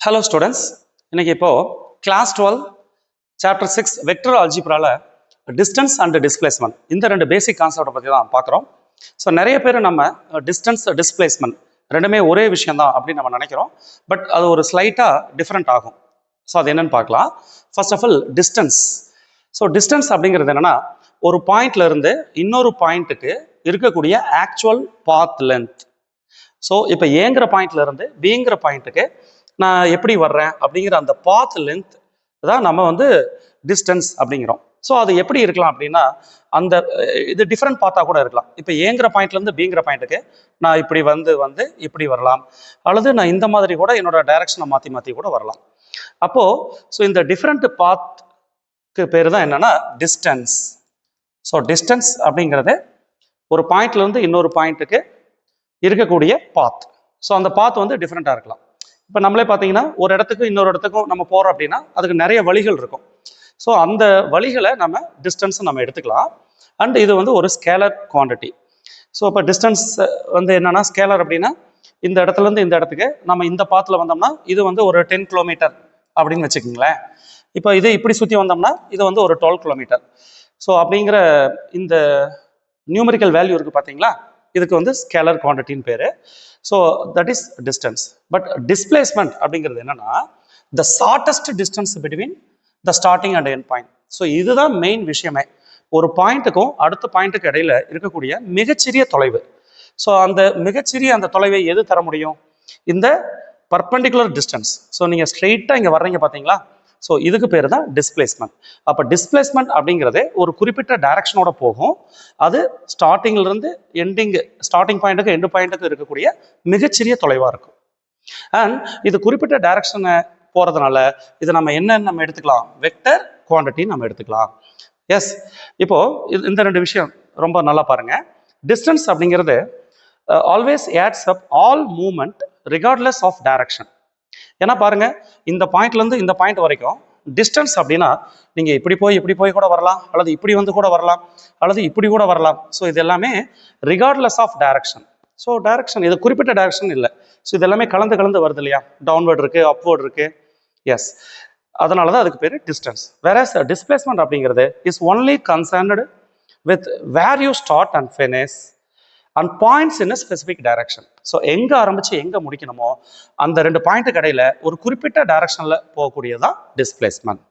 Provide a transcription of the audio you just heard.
Hello students, இன்னைக்கு இப்போ class 12 chapter 6 vector ஆல்ஜிப்ரால டிஸ்டன்ஸ் அண்ட் டிஸ்பிளேஸ்மெண்ட் இந்த ரெண்டு பேசிக் கான்செப்டை பற்றி தான் பார்க்குறோம். ஸோ நிறைய பேர் நம்ம டிஸ்டன்ஸ் டிஸ்பிளேஸ்மெண்ட் ரெண்டுமே ஒரே விஷயம் தான் அப்படின்னு நம்ம நினைக்கிறோம். பட் அது ஒரு ஸ்லைட்டாக டிஃப்ரெண்ட் ஆகும். ஸோ அது என்னன்னு பார்க்கலாம். First of all distance. So distance அப்படிங்கிறது என்னன்னா, ஒரு பாயிண்ட்ல இருந்து இன்னொரு பாயிண்ட்டுக்கு இருக்கக்கூடிய ஆக்சுவல் பாத் லென்த். ஸோ இப்போ ஏங்கிற பாயிண்ட்ல இருந்து பிங்கிற பாயிண்ட்டுக்கு நான் எப்படி வர்றேன் அப்படிங்கிற அந்த பாத் லென்த் தான் நம்ம வந்து டிஸ்டன்ஸ் அப்படிங்கிறோம். ஸோ அது எப்படி இருக்கலாம் அப்படின்னா, அந்த இது டிஃப்ரெண்ட் பாத்தாக கூட இருக்கலாம். இப்போ ஏங்கிற பாயிண்ட்லேருந்து பிங்கிற பாயிண்ட்டுக்கு நான் இப்படி வந்து இப்படி வரலாம், அல்லது நான் இந்த மாதிரி கூட என்னோட டைரக்ஷனை மாற்றி மாற்றி கூட வரலாம். அப்போது ஸோ இந்த டிஃப்ரெண்ட் பாத்க்கு பேர் தான் என்னன்னா டிஸ்டன்ஸ். ஸோ டிஸ்டன்ஸ் அப்படிங்கிறது ஒரு பாயிண்ட்லேருந்து இன்னொரு பாயிண்ட்டுக்கு இருக்கக்கூடிய பாத். ஸோ அந்த பாத் வந்து டிஃப்ரெண்ட்டாக இருக்கலாம். இப்போ நம்மளே பார்த்தீங்கன்னா ஒரு இடத்துக்கும் இன்னொரு இடத்துக்கும் நம்ம போகிறோம் அப்படின்னா அதுக்கு நிறைய வழிகள் இருக்கும். ஸோ அந்த வழிகளை நம்ம டிஸ்டன்ஸ் நம்ம எடுத்துக்கலாம். அண்ட் இது வந்து ஒரு ஸ்கேலர் குவான்டிட்டி. ஸோ இப்போ டிஸ்டன்ஸ் வந்து என்னன்னா, ஸ்கேலர் அப்படின்னா இந்த இடத்துலேருந்து இந்த இடத்துக்கு நம்ம இந்த பாத்தில் வந்தோம்னா இது வந்து ஒரு 10 கிலோமீட்டர் அப்படின்னு வச்சுக்கோங்களேன். இப்போ இது இப்படி சுற்றி வந்தோம்னா இது வந்து ஒரு 12 கிலோமீட்டர். ஸோ அப்படிங்கிற இந்த நியூமரிக்கல் வேல்யூ இருக்குது பார்த்தீங்களா, இதுக்கு வந்து ஸ்கேலர் குவான்டிட்டின்னு பேர். So that is distance. But displacement அப்படிங்கிறது என்னன்னா, த shortest distance between the starting and end point. So இதுதான் மெயின் விஷயமே. ஒரு பாயிண்ட்டுக்கும் அடுத்த பாயிண்ட்டுக்கு இடையில இருக்கக்கூடிய மிகச்சிறிய தொலைவு. ஸோ அந்த மிகச்சிறிய அந்த தொலைவை எது தர முடியும்? இந்த பர்பெண்டிகுலர் டிஸ்டன்ஸ். ஸோ நீங்கள் ஸ்ட்ரெயிட்டாக இங்கே வர்றீங்க பார்த்தீங்களா, ஸோ இதுக்கு பேர் தான் டிஸ்பிளேஸ்மெண்ட். அப்போ டிஸ்பிளேஸ்மெண்ட் அப்படிங்கிறது ஒரு குறிப்பிட்ட டைரக்ஷனோட போகும். அது ஸ்டார்டிங்லேருந்து ஸ்டார்டிங் பாயிண்ட்டுக்கு எண்டு பாயிண்ட்டுக்கு இருக்கக்கூடிய மிகச்சிறிய தொலைவாக இருக்கும். அண்ட் இது குறிப்பிட்ட டைரக்ஷனை போகிறதுனால இதை நம்ம எடுத்துக்கலாம், வெக்டர் குவான்டிட்டி நம்ம எடுத்துக்கலாம். எஸ், இப்போ இந்த ரெண்டு விஷயம் ரொம்ப நல்லா பாருங்க. டிஸ்டன்ஸ் அப்படிங்கிறது always adds up all moment regardless of direction. ஏன்னா பாருங்க, இந்த பாயிண்ட்லேருந்து இந்த பாயிண்ட் வரைக்கும் டிஸ்டன்ஸ் அப்படின்னா நீங்கள் இப்படி போய் கூட வரலாம், அல்லது இப்படி வந்து கூட வரலாம், அல்லது இப்படி கூட வரலாம். ஸோ இது எல்லாமே regardless of direction. So direction இது குறிப்பிட்ட டைரக்ஷன் இல்லை. ஸோ இது எல்லாமே கலந்து வருது இல்லையா, டவுன்வர்ட் இருக்கு, அப்வர்ட் இருக்கு. எஸ், அதனால தான் அதுக்கு பேர் டிஸ்டன்ஸ். வேறஸ் டிஸ்பிளேஸ்மெண்ட் அப்படிங்கிறது is only concerned with where you start and finish and points in a specific direction. So எங்கே ஆரம்பித்து எங்கே முடிக்கணுமோ அந்த ரெண்டு பாயிண்ட்டுக்கு இடையில ஒரு குறிப்பிட்ட டைரக்ஷனில் போகக்கூடியதான் டிஸ்பிளேஸ்மெண்ட்.